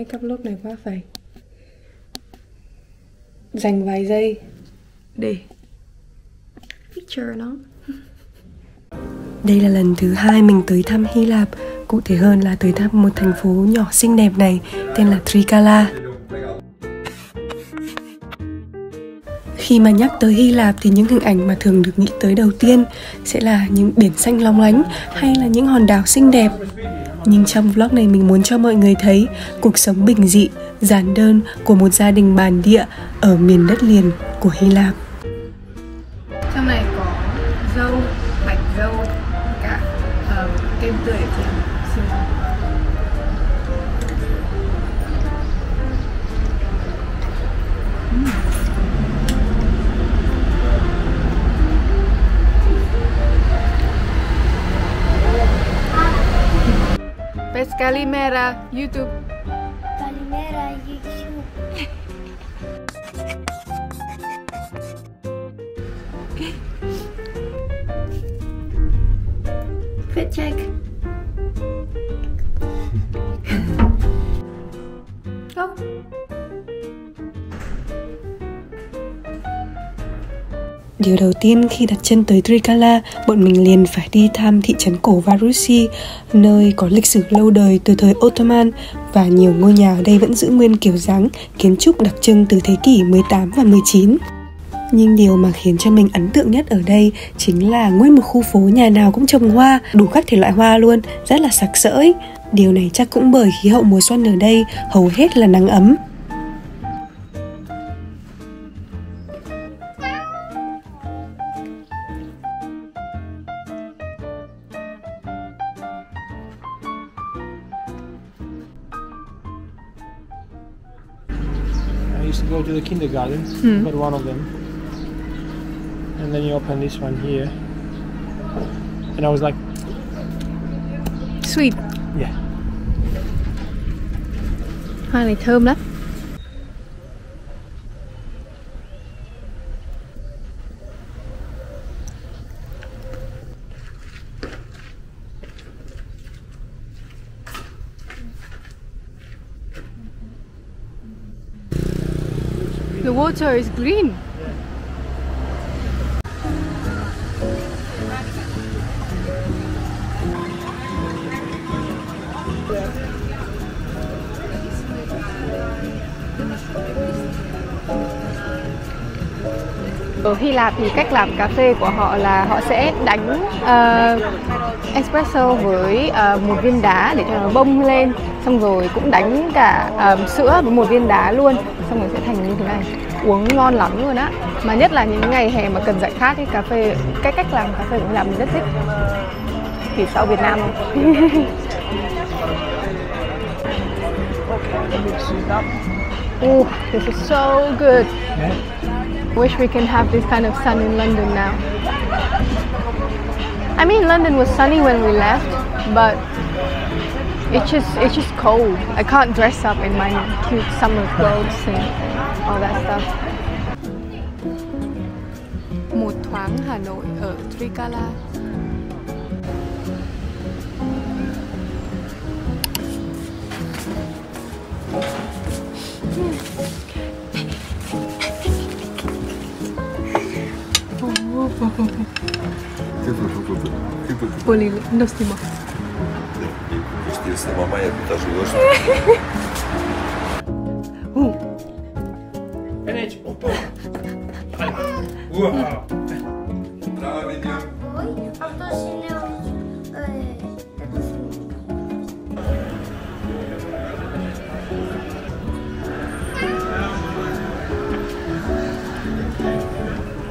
make up look này quá, phải dành vài giây để picture nó. Đây là lần thứ 2 mình tới thăm Hy Lạp, cụ thể hơn là tới thăm một thành phố nhỏ xinh đẹp này tên là Trikala. Khi mà nhắc tới Hy Lạp thì những hình ảnh mà thường được nghĩ tới đầu tiên sẽ là những biển xanh lóng lánh hay là những hòn đảo xinh đẹp. Nhưng trong vlog này mình muốn cho mọi người thấy cuộc sống bình dị, giản đơn của một gia đình bản địa ở miền đất liền của Hy Lạp. Trong này có dâu, bạch dâu, cả kem tươi ở trên. Kalimera, YouTube. Kalimera, YouTube. Fit check. Go. Điều đầu tiên khi đặt chân tới Trikala, bọn mình liền phải đi thăm thị trấn cổ Varoussi, nơi có lịch sử lâu đời từ thời Ottoman và nhiều ngôi nhà ở đây vẫn giữ nguyên kiểu dáng kiến trúc đặc trưng từ thế kỷ 18 và 19. Nhưng điều mà khiến cho mình ấn tượng nhất ở đây chính là nguyên một khu phố nhà nào cũng trồng hoa, đủ các thể loại hoa luôn, rất là sặc sỡ. Điều này chắc cũng bởi khí hậu mùa xuân ở đây hầu hết là nắng ấm. I used to go to the kindergarten, but one of them, and then you open this one here, and I was like, Sweet. yeah. Hoa này thơm lắm. The water is green. Ở Hy Lạp thì cách làm cà phê của họ là họ sẽ đánh espresso với một viên đá để cho nó bông lên, xong rồi cũng đánh cả sữa với một viên đá luôn, xong rồi sẽ thành như thế này. Uống ngon lắm luôn á. Mà nhất là những ngày hè mà cần giải khát, cái cà phê, cái cách làm cà phê của Hy Lạp mình rất thích. Thì sau Việt Nam không? Oh, this is so good. Wish we can have this kind of sun in London now. I mean, London was sunny when we left, but it's just cold. I can't dress up in my cute summer clothes and all that stuff. Một thoáng Hà Nội ở Trikala. Более но снимал. Если мама я тут оживешь. Опа. Браво, видео. А кто снял этот фильм?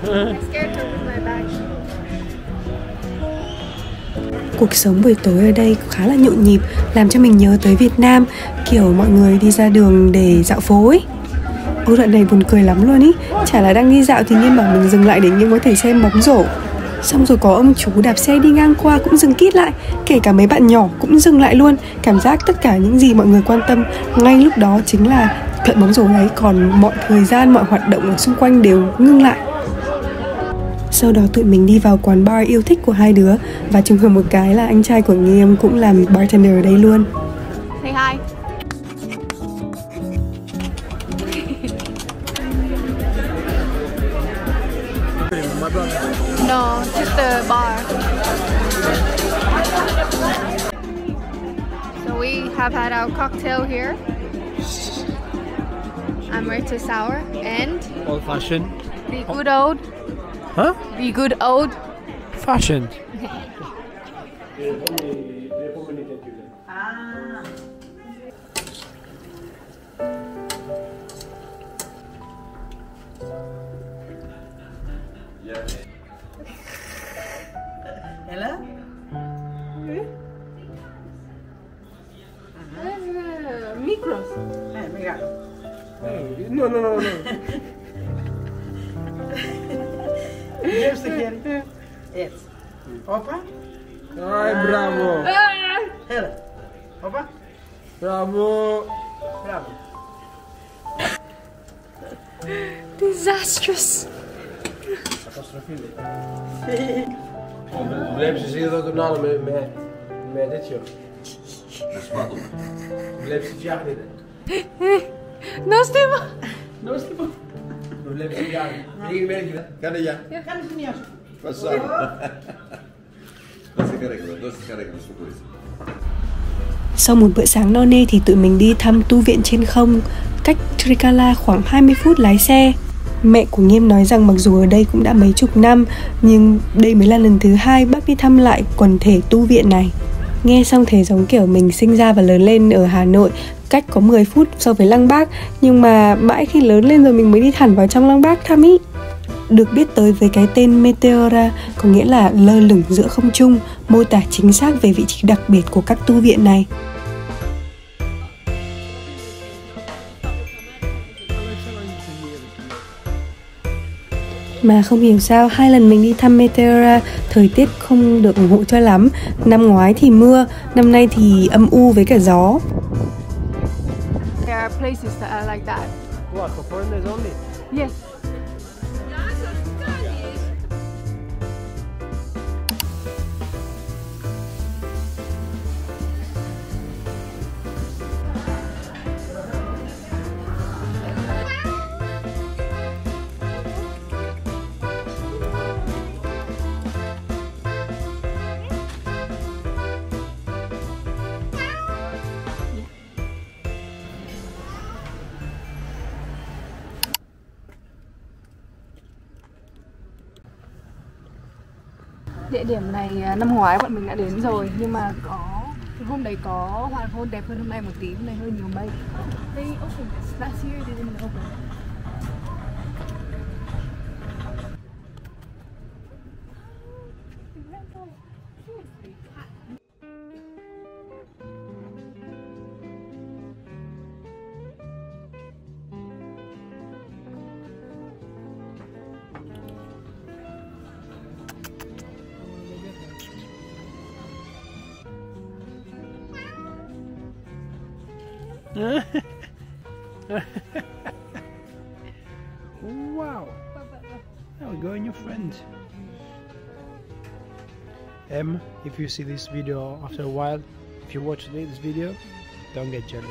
I'm scared to lose my bag. Cuộc sống buổi tối ở đây khá là nhộn nhịp, làm cho mình nhớ tới Việt Nam, kiểu mọi người đi ra đường để dạo phố ấy. Ôi, đoạn này buồn cười lắm luôn ý. Chả là đang đi dạo thì Nhiên bảo mình dừng lại để Nhiên có thể xem bóng rổ. Xong rồi có ông chú đạp xe đi ngang qua cũng dừng kít lại, kể cả mấy bạn nhỏ cũng dừng lại luôn. Cảm giác tất cả những gì mọi người quan tâm ngay lúc đó chính là trận bóng rổ ấy, còn mọi thời gian, mọi hoạt động ở xung quanh đều ngưng lại. Sau đó tụi mình đi vào quán bar yêu thích của hai đứa, và trùng hợp một cái là anh trai của Nghiêm cũng làm bartender ở đây luôn. Say hi. is the bar. So we have had our cocktail here. Amaretto sour and Old fashioned. the good old. Huh? The good old. Fashioned. Hello? Micros. Hey, mira. No. Here's the kid. It's Opa. Ay, bravo. Hello. Opa. Bravo. Bravo. Disastrous. Bleef ze zien dat we met dit joh. Bleef ze jagen niet. No, Steve. No, Steve. Bleef ze jagen. Ik weet niet. Κάνε γεια. Κάνε σημείο. Πασάρι. Δώστε καρέκλα στο κορίτσι. Sau một bữa sáng no nê thì tụi mình đi thăm tu viện trên không, cách Trikala khoảng 20 phút lái xe. Mẹ của Nghiêm nói rằng mặc dù ở đây cũng đã mấy chục năm, nhưng đây mới là lần thứ 2 bác đi thăm lại quần thể tu viện này. Nghe xong thấy giống kiểu mình sinh ra và lớn lên ở Hà Nội, cách có 10 phút so với Lăng Bác, nhưng mà mãi khi lớn lên rồi mình mới đi thẳng vào trong Lăng Bác thăm ý. Được biết tới với cái tên Meteora, có nghĩa là lơ lửng giữa không trung, mô tả chính xác về vị trí đặc biệt của các tu viện này. Mà không hiểu sao 2 lần mình đi thăm Meteora, thời tiết không được ủng hộ cho lắm. Năm ngoái thì mưa, năm nay thì âm u với cả gió. There are places that are like that. What, for foreigners only? Yes. Địa điểm này năm ngoái bọn mình đã đến rồi, nhưng mà hôm đấy có hoàng hôn đẹp hơn hôm nay một tí, hôm nay hơi nhiều mây. They opened this last year, they didn't open. Wow. There we go, and your friend. Em, if you see this video after a while, if you watch this video, don't get jealous.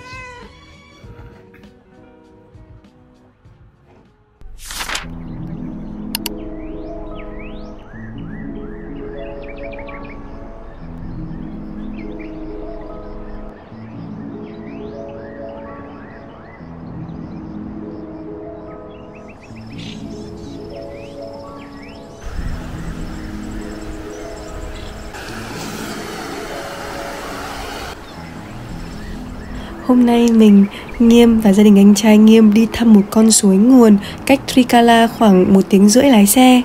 Hôm nay mình, Nghiêm và gia đình anh trai Nghiêm đi thăm một con suối nguồn cách Trikala khoảng 1 tiếng rưỡi lái xe.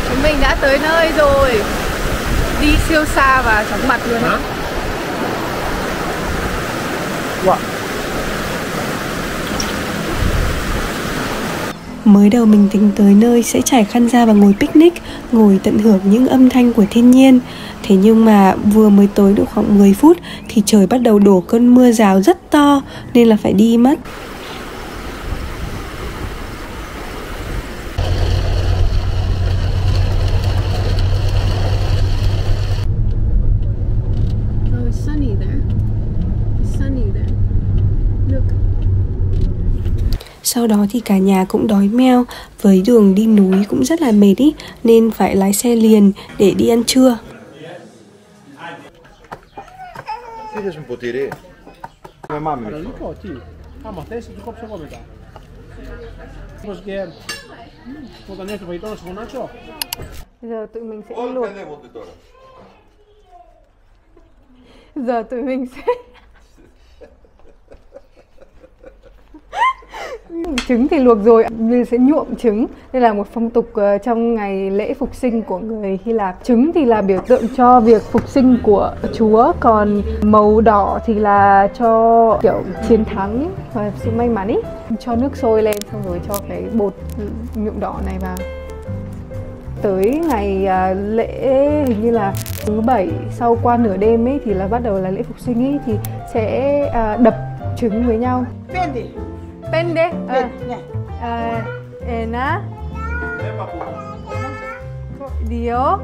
Chúng mình đã tới nơi rồi. Đi siêu xa và chóng mặt luôn á. Wow. Mới đầu mình tính tới nơi sẽ trải khăn ra và ngồi picnic, ngồi tận hưởng những âm thanh của thiên nhiên. Thế nhưng mà vừa mới tới được khoảng 10 phút thì trời bắt đầu đổ cơn mưa rào rất to nên là phải đi mất. Sau đó thì cả nhà cũng đói meo, với đường đi núi cũng rất là mệt ý, nên phải lái xe liền để đi ăn trưa. Είδες μου ποτήρι. Με μάμι. Παραλικό, τι. Άμα θες, θα το κόψω εγώ μετά. Πώς και όταν έρθει το φαγητό να σου φωνάξω. Giờ tụi mình sẽ Όλοι luộc. παιδεύονται τώρα. Giờ tụi mình sẽ trứng thì luộc rồi, mình sẽ nhuộm trứng. Đây là một phong tục trong ngày lễ phục sinh của người Hy Lạp. Trứng thì là biểu tượng cho việc phục sinh của Chúa, còn màu đỏ thì là cho kiểu chiến thắng và sự may mắn ý. Cho nước sôi lên xong rồi cho cái bột nhuộm đỏ này vào. Tới ngày lễ hình như là thứ 7 sau qua nửa đêm ấy thì là bắt đầu là lễ phục sinh ấy, thì sẽ đập trứng với nhau. Pende. Pende. Ναι. Ένα. Δύο.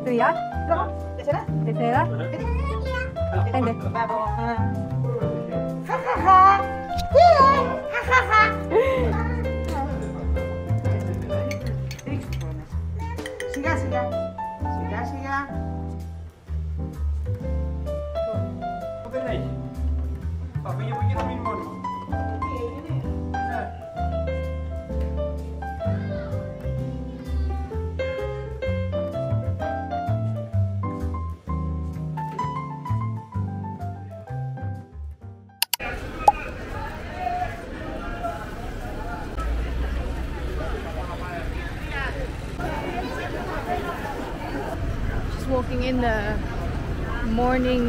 Τρία. Τέσσερα. Πέντε. Σιγά σιγά. Σιγά σιγά. Δεν έχει. Θα φύγει από εκεί να μείνει μόνο. Walking in the morning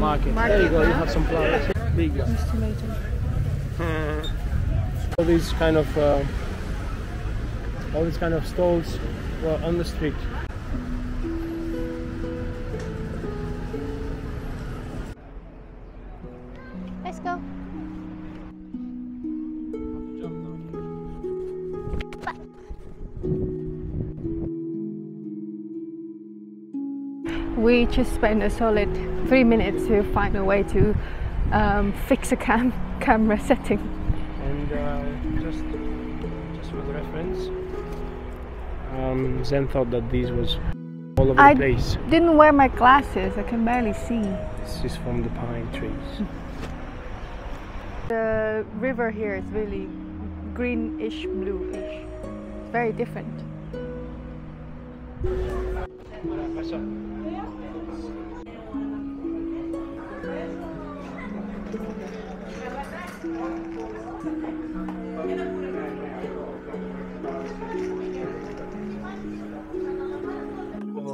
Market. There you go, you have some flowers. There you go. All these kind of stalls were on the street. Let's go. We just spent a solid 3 minutes to find a way to fix a camera setting. And just for the reference, Zen thought that these was all over the place. I didn't wear my glasses, I can barely see. This is from the pine trees. The river here is really greenish, bluish. It's very different.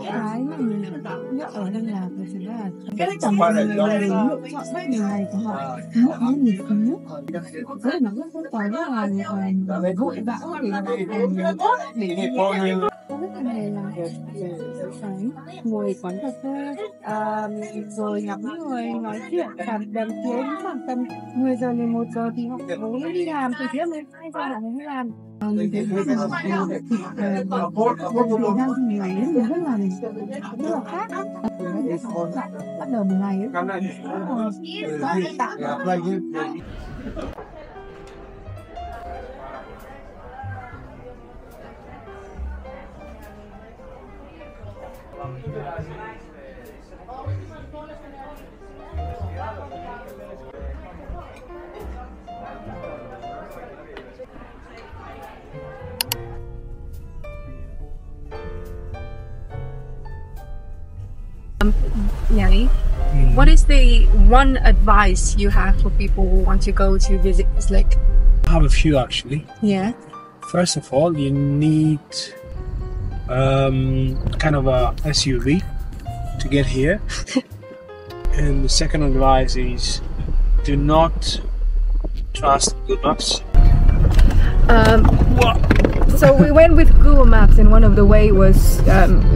Cái mà mình nhất ở đây là chính là cái tầm người lựa chọn các điều này của họ nước nó nghỉ nước rất là nó rất là vội vã để làm rất là này là sáng ngồi quán cà phê rồi ngắm người nói chuyện cảm đàm chiếu khoảng tầm 10 giờ 11 giờ thì họ bố đi làm từ phía 12 giờ họ mới làm. Mình thấy thời gian thì người rất là khác. Bắt đầu một ngày Nhảy. What is the one advice you have for people who want to go to visit this lake? I have a few actually. Yeah. First of all, you need kind of a SUV to get here. And the second advice is do not trust Google Maps. So we went with Google Maps and one of the way was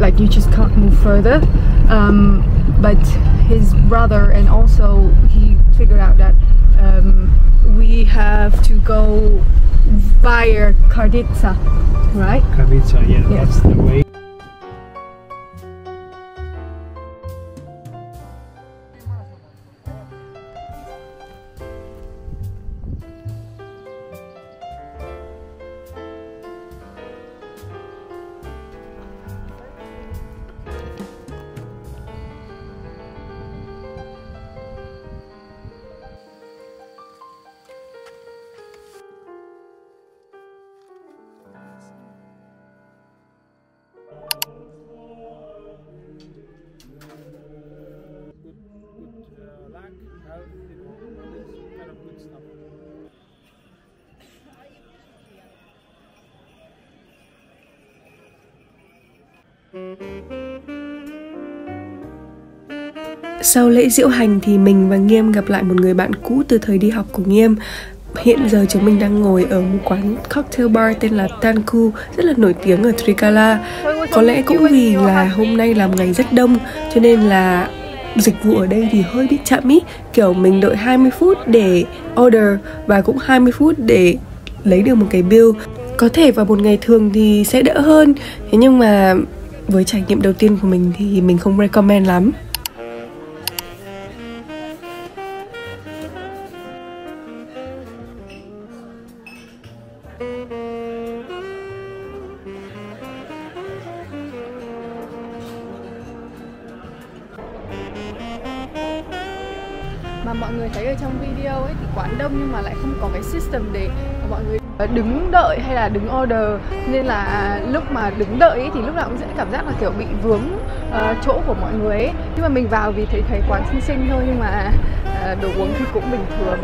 like you just can't move further. But his brother and also he figured out that we have to go via Karditsa, right? Karditsa, yeah, that's the way. Sau lễ diễu hành thì mình và Nghiêm gặp lại một người bạn cũ từ thời đi học của Nghiêm. Hiện giờ chúng mình đang ngồi ở một quán cocktail bar tên là Tanku, rất là nổi tiếng ở Trikala. Có lẽ cũng vì là hôm nay là một ngày rất đông, cho nên là dịch vụ ở đây thì hơi bị chậm ý. Kiểu mình đợi 20 phút để order và cũng 20 phút để lấy được một cái bill. Có thể vào một ngày thường thì sẽ đỡ hơn, thế nhưng mà với trải nghiệm đầu tiên của mình thì mình không recommend lắm. Mà mọi người thấy ở trong video ấy thì quán đông nhưng mà lại không có cái system để mọi người đứng đợi hay là đứng order, nên là lúc mà đứng đợi ấy thì lúc nào cũng sẽ cảm giác là kiểu bị vướng chỗ của mọi người ấy. Nhưng mà mình vào vì thấy quán xinh xinh thôi, nhưng mà đồ uống thì cũng bình thường.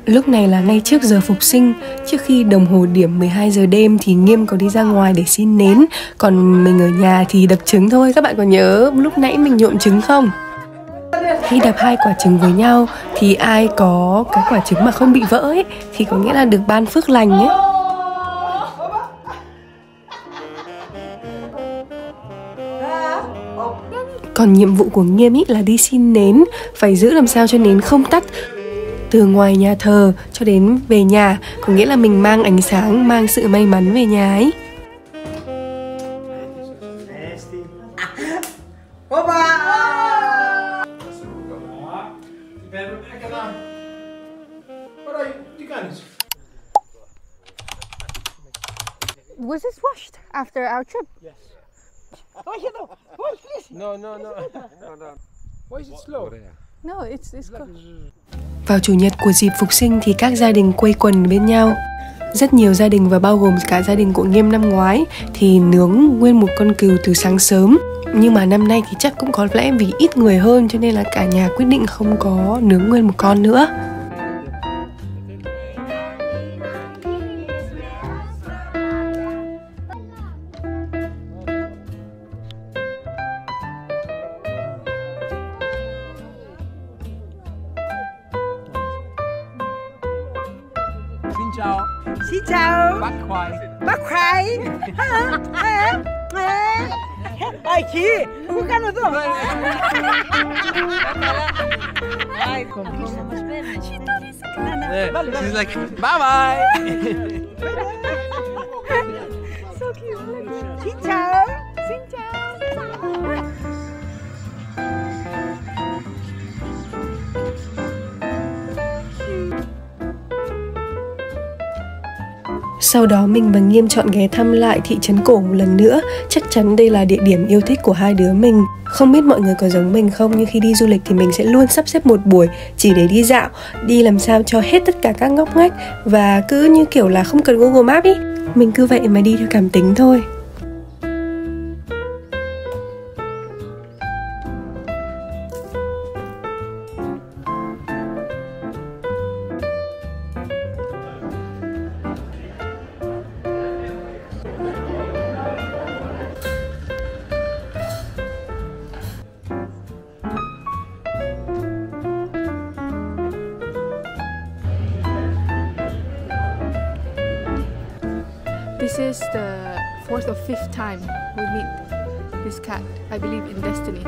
Lúc này là ngay trước giờ phục sinh, trước khi đồng hồ điểm 12 giờ đêm thì Nghiêm có đi ra ngoài để xin nến. Còn mình ở nhà thì đập trứng thôi. Các bạn có nhớ lúc nãy mình nhuộm trứng không? Khi đập hai quả trứng với nhau thì ai có cái quả trứng mà không bị vỡ ấy thì có nghĩa là được ban phước lành ấy. Còn nhiệm vụ của Nghiêm ý là đi xin nến, phải giữ làm sao cho nến không tắt từ ngoài nhà thờ cho đến về nhà, có nghĩa là mình mang ánh sáng, mang sự may mắn về nhà ấy. Was this washed after our trip? Yes. No. Why is it slow? No, it's good. Vào chủ nhật của dịp phục sinh thì các gia đình quây quần bên nhau. Rất nhiều gia đình và bao gồm cả gia đình của Nghiêm năm ngoái thì nướng nguyên một con cừu từ sáng sớm. Nhưng mà năm nay thì chắc cũng có lẽ vì ít người hơn cho nên là cả nhà quyết định không có nướng nguyên một con nữa. Xin chào. Bác Khoai. Ôi chị, không cần nữa rồi. She's like, bye bye. So cute. Xin chào. Xin chào. Sau đó mình và Nghiêm chọn ghé thăm lại thị trấn cổ một lần nữa. Chắc chắn đây là địa điểm yêu thích của hai đứa mình. Không biết mọi người có giống mình không, nhưng khi đi du lịch thì mình sẽ luôn sắp xếp một buổi chỉ để đi dạo, đi làm sao cho hết tất cả các ngóc ngách, và cứ như kiểu là không cần Google Maps ý. Mình cứ vậy mà đi theo cảm tính thôi. This is the 4th or 5th time we meet this cat, I believe in Destiny.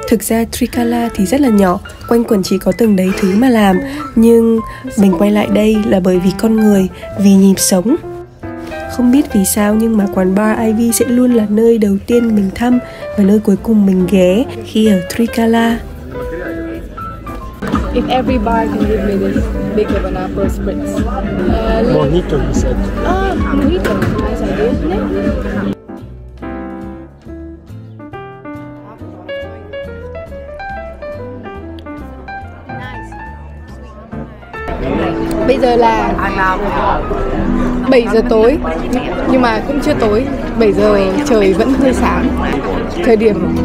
Thực ra Trikala thì rất là nhỏ, quanh quẩn chỉ có từng đấy thứ mà làm. Nhưng mình quay lại đây là bởi vì con người, vì nhịp sống. Không biết vì sao nhưng mà quán bar Ivy sẽ luôn là nơi đầu tiên mình thăm và nơi cuối cùng mình ghé khi ở Trikala. If every bar can give me this big of an apple spritz. Mojito, he said. Mojito, nice idea, isn't it? Bây giờ là 7 giờ tối, nhưng mà cũng chưa tối. 7 giờ trời vẫn hơi sáng. Thời điểm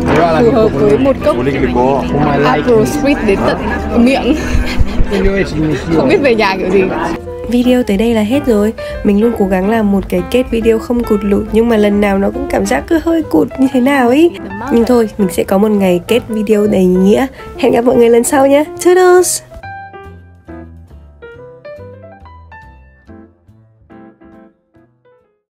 phù hợp với một cốc Aperol Spritz đến tận miệng. Không biết về nhà kiểu gì. Video tới đây là hết rồi. Mình luôn cố gắng làm một cái kết video không cụt lụt, nhưng mà lần nào nó cũng cảm giác cứ hơi cụt như thế nào ấy. Nhưng thôi, mình sẽ có một ngày kết video đầy ý nghĩa. Hẹn gặp mọi người lần sau nhé. Toodles!